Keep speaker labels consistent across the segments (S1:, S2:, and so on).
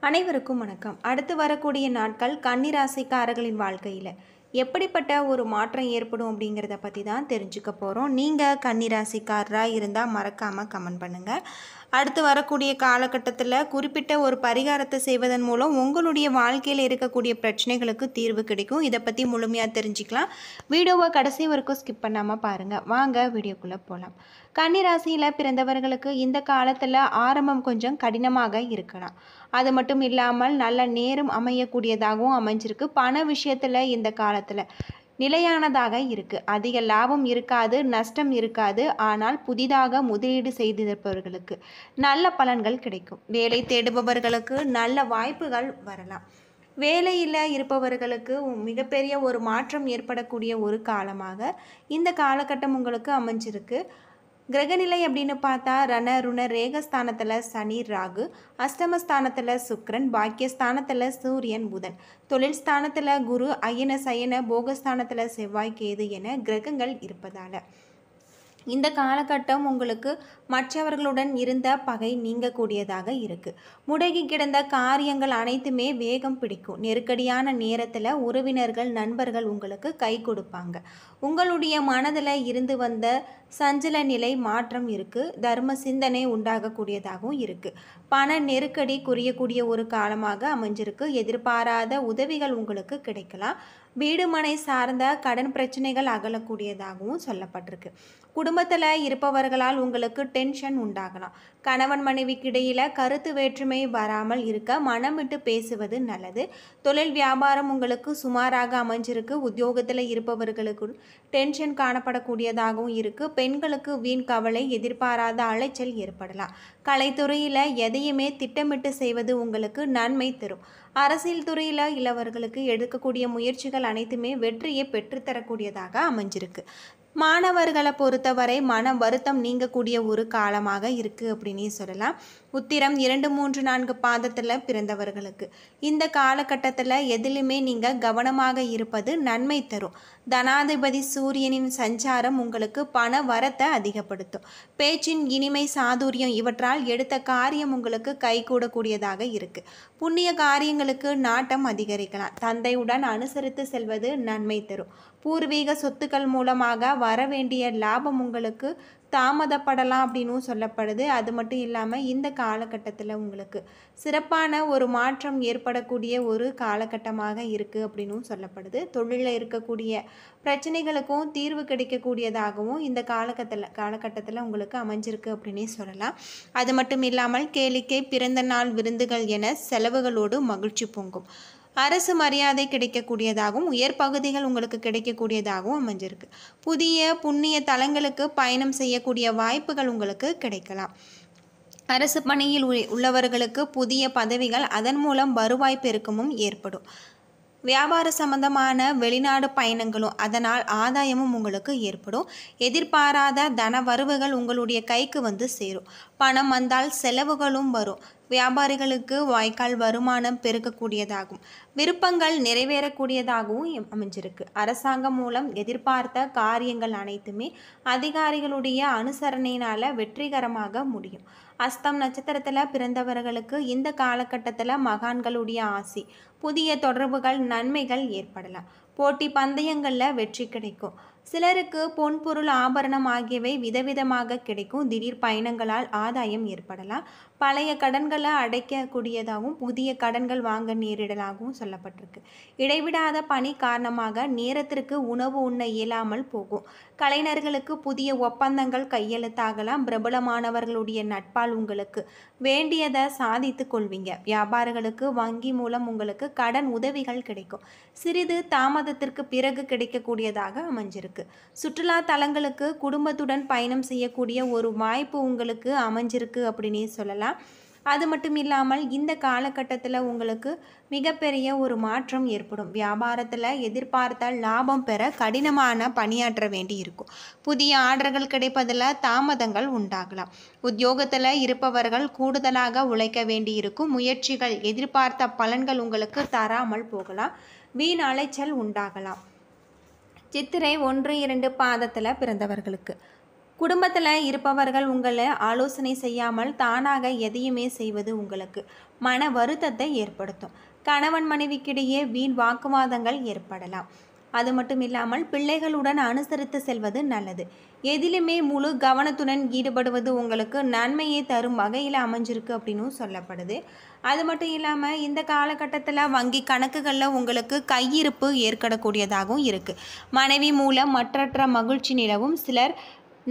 S1: அனைவருக்கும் வணக்கம். அடுத்து வரக்கூடிய நாட்கள் கன்னிராசிக்காரர்களின் வாழ்க்கையில் எப்படிப்பட்ட ஒரு மாற்றம் ஏற்படும் அப்படிங்கிறத பற்றி தான் தெரிஞ்சுக்க போகிறோம். நீங்கள் கன்னிராசிக்காரராக இருந்தால் மறக்காமல் கமெண்ட் பண்ணுங்கள். அடுத்து வரக்கூடிய காலகட்டத்தில் குறிப்பிட்ட ஒரு பரிகாரத்தை செய்வதன் மூலம் உங்களுடைய வாழ்க்கையில் இருக்கக்கூடிய பிரச்சனைகளுக்கு தீர்வு கிடைக்கும். இதை பற்றி முழுமையாக தெரிஞ்சுக்கலாம். வீடியோவை கடைசி வரைக்கும் ஸ்கிப் பண்ணாமல் பாருங்கள். வாங்க வீடியோக்குள்ளே போகலாம். கன்னிராசியில் பிறந்தவர்களுக்கு இந்த காலத்தில் ஆரம்பம் கொஞ்சம் கடினமாக இருக்கலாம். அது மட்டும் இல்லாமல் நல்ல நேரம் அமையக்கூடியதாகவும் அமைஞ்சிருக்கு. பண விஷயத்தில் இந்த காலத்தில் நிலையானதாக இருக்குது. அதிக லாபம் இருக்காது, நஷ்டம் இருக்காது. ஆனால் புதிதாக முதலீடு செய்திருப்பவர்களுக்கு நல்ல பலன்கள் கிடைக்கும். வேலை தேடுபவர்களுக்கு நல்ல வாய்ப்புகள் வரலாம். வேலையில் இருப்பவர்களுக்கு மிகப்பெரிய ஒரு மாற்றம் ஏற்படக்கூடிய ஒரு காலமாக இந்த காலகட்டம் உங்களுக்கு அமைஞ்சிருக்கு. கிரகநிலை அப்படின்னு பார்த்தா ருண ரேகஸ்தானத்தில் சனி ராகு, அஷ்டமஸ்தானத்தில் சுக்கிரன், பாக்கியஸ்தானத்தில் சூரியன் புதன், தொழில் ஸ்தானத்தில் குரு, அயன சயன போகஸ்தானத்தில் செவ்வாய் கேது என கிரகங்கள் இருப்பதால் இந்த காலகட்டம் உங்களுக்கு மற்றவர்களுடன் இருந்த பகை நீங்கக்கூடியதாக இருக்குது. முடங்கி கிடந்த காரியங்கள் அனைத்துமே வேகம் பிடிக்கும். நெருக்கடியான நேரத்தில் உறவினர்கள் நண்பர்கள் உங்களுக்கு கை கொடுப்பாங்க. உங்களுடைய மனதில் இருந்து வந்த சஞ்சல நிலை மாற்றம் இருக்குது. தர்ம சிந்தனை உண்டாகக்கூடியதாகவும் இருக்குது. பண நெருக்கடி குறையக்கூடிய ஒரு காலமாக அமைஞ்சிருக்கு. எதிர்பாராத உதவிகள் உங்களுக்கு கிடைக்கலாம். வீடு மனை சார்ந்த கடன் பிரச்சனைகள் அகலக்கூடியதாகவும் சொல்லப்பட்டிருக்கு. குடும்பத்தில் இருப்பவர்களால் உங்களுக்கு டென்ஷன் உண்டாகலாம். கணவன் மனைவிக்கு இடையில கருத்து வேற்றுமை வராமல் இருக்க மனம் விட்டு பேசுவது நல்லது. தொழில் வியாபாரம் உங்களுக்கு சுமாராக அமைஞ்சிருக்கு. உத்தியோகத்தில் இருப்பவர்களுக்கு டென்ஷன் காணப்படக்கூடியதாகவும் இருக்குது. பெண்களுக்கு வீண் கவலை, எதிர்பாராத அலைச்சல் ஏற்படலாம். கலைத்துறையில் எதையுமே திட்டமிட்டு செய்வது உங்களுக்கு நன்மை தரும். அரசியல் துறையில் உள்ளவர்களுக்கு எடுக்கக்கூடிய முயற்சிகள் அனைத்துமே வெற்றியை பெற்றுத்தரக்கூடியதாக அமைஞ்சிருக்கு. மாணவர்களை பொறுத்தவரை மன வருத்தம் நீங்கக்கூடிய ஒரு காலமாக இருக்குது அப்படின்னு சொல்லலாம். உத்திரம் 2, 3, 4 பாதத்தில் பிறந்தவர்களுக்கு இந்த காலகட்டத்தில் எதிலுமே நீங்கள் கவனமாக இருப்பது நன்மை தரும். தனாதிபதி சூரியனின் சஞ்சாரம் உங்களுக்கு பண வரத்தை அதிகப்படுத்தும். பேச்சின் இனிமை, சாதுரியம் இவற்றால் எடுத்த காரியம் உங்களுக்கு கைகூடக்கூடியதாக இருக்குது. புண்ணிய காரியங்களுக்கு நாட்டம் அதிகரிக்கலாம். தந்தையுடன் அனுசரித்து செல்வது நன்மை தரும். பூர்வீக சொத்துக்கள் மூலமாக வர வேண்டிய லாபம் உங்களுக்கு தாமதப்படலாம் அப்படின்னும் சொல்லப்படுது. அது மட்டும் இல்லாமல் இந்த காலகட்டத்தில் உங்களுக்கு சிறப்பான ஒரு மாற்றம் ஏற்படக்கூடிய ஒரு காலகட்டமாக இருக்குது அப்படின்னும் சொல்லப்படுது. தொழிலில் இருக்கக்கூடிய பிரச்சனைகளுக்கும் தீர்வு கிடைக்கக்கூடியதாகவும் இந்த காலகட்டத்தில் உங்களுக்கு அமைஞ்சிருக்கு அப்படின்னே சொல்லலாம். அது மட்டும் இல்லாமல் கேளிக்கை, பிறந்த நாள் விருந்துகள் என செலவுகளோடு மகிழ்ச்சி பொங்கும். அரசு மரியாதை கிடைக்கக்கூடியதாகவும் உயர் பகுதிகள் உங்களுக்கு கிடைக்கக்கூடியதாகவும் அமைஞ்சிருக்கு. புதிய புண்ணிய தலங்களுக்கு பயணம் செய்யக்கூடிய வாய்ப்புகள் உங்களுக்கு கிடைக்கலாம். அரசு பணியில் உள்ளவர்களுக்கு புதிய பதவிகள், அதன் மூலம் வருவாய் பெருக்கமும் ஏற்படும். வியாபார சம்பந்தமான வெளிநாடு பயணங்களும் அதனால் ஆதாயமும் உங்களுக்கு ஏற்படும். எதிர்பாராத தன வரவுகள் உங்களுடைய கைக்கு வந்து சேரும். பணம் வந்தால் செலவுகளும் வரும். வியாபாரிகளுக்கு வாய்க்கால் வருமானம் பெருக்கக்கூடியதாகும். விருப்பங்கள் நிறைவேறக்கூடியதாகவும் அமைஞ்சிருக்கு. அரசாங்கம் மூலம் எதிர்பார்த்த காரியங்கள் அனைத்துமே அதிகாரிகளுடைய அனுசரணையினால் வெற்றிகரமாக முடியும். அஸ்தம் நட்சத்திரத்தில் பிறந்தவர்களுக்கு இந்த காலகட்டத்தில் மகான்களுடைய ஆசி, புதிய தொடர்புகள், நன்மைகள் ஏற்படலாம். போட்டி பந்தயங்களில் வெற்றி கிடைக்கும். சிலருக்கு பொன்பொருள், ஆபரணம் ஆகியவை விதவிதமாக கிடைக்கும். திடீர் பயணங்களால் ஆதாயம் ஏற்படலாம். பழைய கடன்களை அடைக்கக்கூடியதாகவும் புதிய கடன்கள் வாங்க நேரிடலாகவும் சொல்லப்பட்டிருக்கு. இடைவிடாத பணி காரணமாக நேரத்திற்கு உணவு உண்ண இயலாமல் போகும். கலைஞர்களுக்கு புதிய ஒப்பந்தங்கள் கையெழுத்தாகலாம். பிரபலமானவர்களுடைய நட்பால் உங்களுக்கு வேண்டியதை சாதித்து கொள்வீங்க. வியாபாரிகளுக்கு வங்கி மூலம் உங்களுக்கு கடன் உதவிகள் கிடைக்கும். சிறிது தாமதத்திற்கு பிறகு கிடைக்கக்கூடியதாக அமைஞ்சிருக்கு. சுற்றுலா தலங்களுக்கு குடும்பத்துடன் பயணம் செய்யக்கூடிய ஒரு வாய்ப்பு உங்களுக்கு அமைஞ்சிருக்கு அப்படின்னே சொல்லலாம். அது மட்டும் இல்லாமல் இந்த காலகட்டத்தில் உங்களுக்கு மிகப்பெரிய ஒரு மாற்றம் ஏற்படும். வியாபாரத்தில் எதிர்பார்த்த லாபம் பெற கடினமான பணியாற்ற வேண்டி இருக்கும். புதிய ஆர்டர்கள் கிடைப்பதில் தாமதங்கள் உண்டாகலாம். உத்தியோகத்தில் இருப்பவர்கள் கூடுதலாக உழைக்க வேண்டி இருக்கும். முயற்சிகள் எதிர்பார்த்த பலன்கள் உங்களுக்கு தராமல் போகலாம். வீண் அலைச்சல் உண்டாகலாம். சித்திரை 1, 2 பாதத்தில் பிறந்தவர்களுக்கு குடும்பத்தில் இருப்பவர்கள் உங்களை ஆலோசனை செய்யாமல் தானாக எதையுமே செய்வது உங்களுக்கு மன வருத்தத்தை ஏற்படுத்தும். கணவன் மனைவிக்கிடையே வீண் வாக்குவாதங்கள் ஏற்படலாம். அது மட்டும் இல்லாமல் பிள்ளைகளுடன் அனுசரித்து செல்வது நல்லது. எதிலுமே முழு கவனத்துடன் ஈடுபடுவது உங்களுக்கு நன்மையை தரும் வகையில் அமைஞ்சிருக்கு அப்படின்னு சொல்லப்படுது. அது மட்டும் இல்லாமல் இந்த காலகட்டத்தில் வங்கி கணக்குகளில் உங்களுக்கு கையிருப்பு ஏற்படக்கூடியதாகவும் இருக்குது. மனைவி மூலம் மற்றற்ற மகிழ்ச்சி நிலவும். சிலர்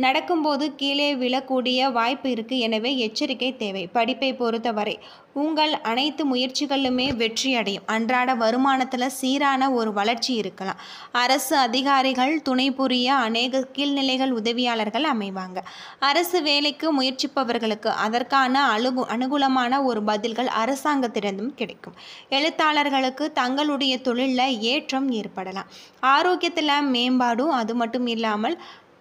S1: நடக்கும்போது கீழே விழக்கூடிய வாய்ப்பு இருக்குது. எனவே எச்சரிக்கை தேவை. படிப்பை பொறுத்தவரை உங்கள் அனைத்து முயற்சிகளுமே வெற்றி அடையும். அன்றாட வருமானத்தில் சீரான ஒரு வளர்ச்சி இருக்கலாம். அரசு அதிகாரிகள் துணை புரிய அநேக கீழ்நிலைகள் உதவியாளர்கள் அமைவாங்க. அரசு வேலைக்கு முயற்சிப்பவர்களுக்கு அதற்கான அனுகூலமான ஒரு பதில்கள் அரசாங்கத்திடமும் கிடைக்கும். எழுத்தாளர்களுக்கு தங்களுடைய தொழிலில் ஏற்றம் ஏற்படலாம். ஆரோக்கியத்தில் மேம்பாடும். அது மட்டும் இல்லாமல்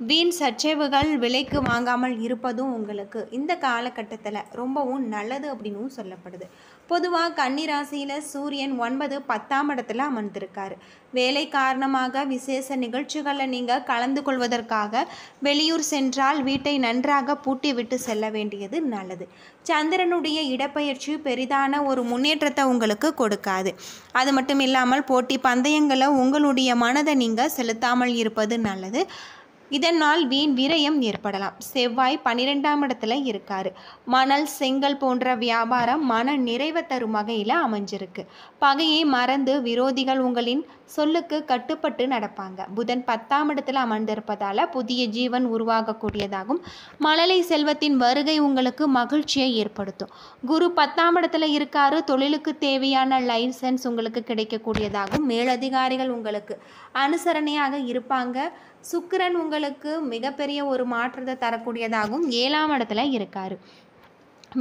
S1: வீண் சர்ச்சைவுகள் விலைக்கு வாங்காமல் இருப்பதும் உங்களுக்கு இந்த காலகட்டத்தில் ரொம்பவும் நல்லது அப்படின்னு சொல்லப்படுது. பொதுவாக கன்னிராசியில் சூரியன் 9, 10ஆம் இடத்துல அமர்ந்திருக்காரு. வேலை காரணமாக விசேஷ நிகழ்ச்சிகளில் நீங்கள் கலந்து கொள்வதற்காக வெளியூர் சென்றால் வீட்டை நன்றாக பூட்டி விட்டு செல்ல வேண்டியது நல்லது. சந்திரனுடைய இடப்பெயர்ச்சி பெரிதான ஒரு முன்னேற்றத்தை உங்களுக்கு கொடுக்காது. அது மட்டும் இல்லாமல் போட்டி பந்தயங்களை உங்களுடைய மனதை நீங்கள் செலுத்தாமல் இருப்பது நல்லது. இதனால் வீண் விரயம் ஏற்படலாம். செவ்வாய் 12ஆம் இடத்துல இருக்காரு. மணல் செங்கல் போன்ற வியாபாரம் மன நிறைவை தரும் வகையில் அமைஞ்சிருக்கு. பகையை மறந்து விரோதிகள் உங்களின் சொல்லுக்கு கட்டுப்பட்டு நடப்பாங்க. புதன் 10ஆம் இடத்துல அமர்ந்திருப்பதால் புதிய ஜீவன் உருவாகக்கூடியதாகும். மழலை செல்வத்தின் வருகை உங்களுக்கு மகிழ்ச்சியை ஏற்படுத்தும். குரு 10ஆம் இடத்துல இருக்காரு. தொழிலுக்கு தேவையான லைசன்ஸ் உங்களுக்கு கிடைக்கக்கூடியதாகும். மேலதிகாரிகள் உங்களுக்கு அனுசரணையாக இருப்பாங்க. சுக்கிரன் உங்களுக்கு மிகப்பெரிய ஒரு மாற்றத்தை தரக்கூடியதாகவும் 7ஆம் இடத்துல இருக்காரு.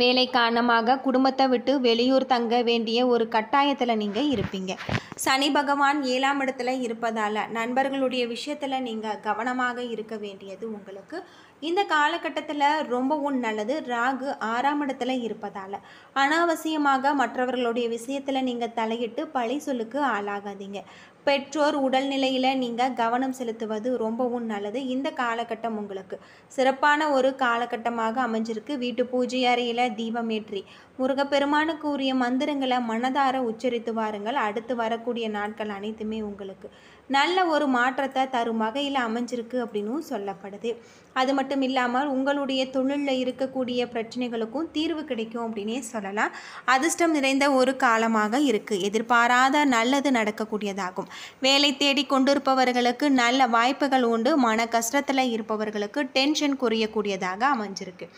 S1: வேலை காரணமாக குடும்பத்தை விட்டு வெளியூர் தங்க வேண்டிய ஒரு கட்டாயத்தில் நீங்கள் இருப்பீங்க. சனி பகவான் 7ஆம் இடத்துல இருப்பதால் நண்பர்களுடைய விஷயத்தில் நீங்கள் கவனமாக இருக்க வேண்டியது உங்களுக்கு இந்த காலகட்டத்தில் ரொம்பவும் நல்லது. ராகு 6ஆம் இடத்துல இருப்பதால் அனாவசியமாக மற்றவர்களுடைய விஷயத்தில் நீங்கள் தலையிட்டு பழி சொல்லுக்கு ஆளாகாதீங்க. பெற்றோர் உடல்நிலையில் நீங்கள் கவனம் செலுத்துவது ரொம்பவும் நல்லது. இந்த காலகட்டம் உங்களுக்கு சிறப்பான ஒரு காலகட்டமாக அமைஞ்சிருக்கு. வீட்டு பூஜை அறையில் தீபமேற்றி முருகப்பெருமானுக்கு உரிய மந்திரங்களை மனதார உச்சரித்து வாருங்கள். அடுத்து வரக்கூடிய நாட்கள் அனைத்துமே உங்களுக்கு நல்ல ஒரு மாற்றத்தை தரும் வகையில் அமைஞ்சிருக்கு அப்படின்னு சொல்லப்படுது. அது மட்டும் இல்லாமல் உங்களுடைய தொழிலில் இருக்கக்கூடிய பிரச்சனைகளுக்கும் தீர்வு கிடைக்கும் அப்படின்னே சொல்லலாம். அதிர்ஷ்டம் நிறைந்த ஒரு காலமாக இருக்குது. எதிர்பாராத நல்லது நடக்கக்கூடியதாகும். வேலை தேடி கொண்டிருப்பவர்களுக்கு நல்ல வாய்ப்புகள் உண்டு. மன கஷ்டத்தில் இருப்பவர்களுக்கு டென்ஷன் குறையக்கூடியதாக அமைஞ்சிருக்கு.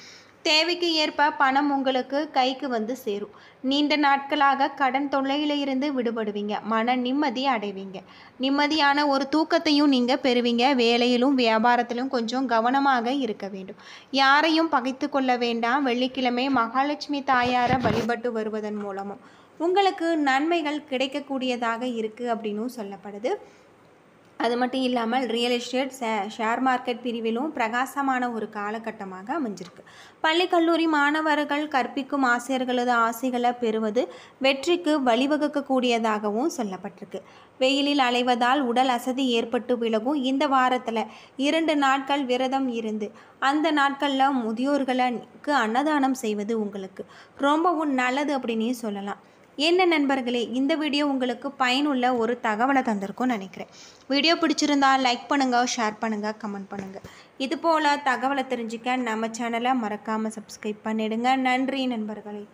S1: தேவைக்கு ஏற்ப பணம் உங்களுக்கு கைக்கு வந்து சேரும். நீண்ட நாட்களாக கடன் தொல்லையில் இருந்து விடுபடுவீங்க. மன நிம்மதி அடைவீங்க. நிம்மதியான ஒரு தூக்கத்தையும் நீங்கள் பெறுவீங்க. வேலையிலும் வியாபாரத்திலும் கொஞ்சம் கவனமாக இருக்க வேண்டும். யாரையும் பகைத்து கொள்ள வேண்டாம். வெள்ளிக்கிழமை மகாலட்சுமி தாயாரை வழிபட்டு வருவதன் மூலமும் உங்களுக்கு நன்மைகள் கிடைக்கக்கூடியதாக இருக்குது அப்படின்னு சொல்லப்படுது. அது மட்டும் இல்லாமல் ரியல் எஸ்டேட் ஷேர் மார்க்கெட் பிரிவிலும் பிரகாசமான ஒரு காலகட்டமாக அமைஞ்சிருக்கு. பள்ளி கல்லூரி மாணவர்கள் கற்பிக்கும் ஆசிரியர்களது ஆசைகளை பெறுவது வெற்றிக்கு வழிவகுக்கக்கூடியதாகவும் சொல்லப்பட்டிருக்கு. வெயிலில் அலைவதால் உடல் அசதி ஏற்பட்டு விலகும். இந்த வாரத்தில் 2 நாட்கள் விரதம் இருந்து அந்த நாட்களில் முதியோர்களுக்கு அன்னதானம் செய்வது உங்களுக்கு ரொம்பவும் நல்லது அப்படின்னே சொல்லலாம். என்ன நண்பர்களே, இந்த வீடியோ உங்களுக்கு பயனுள்ள ஒரு தகவலை தந்திருக்கும்னு நினைக்கிறேன். வீடியோ பிடிச்சிருந்தா லைக் பண்ணுங்கள், ஷேர் பண்ணுங்கள், கமெண்ட் பண்ணுங்கள். இது போல் தகவலை தெரிஞ்சுக்க நம்ம சேனலை மறக்காமல் சப்ஸ்கிரைப் பண்ணிடுங்க. நன்றி நண்பர்களே.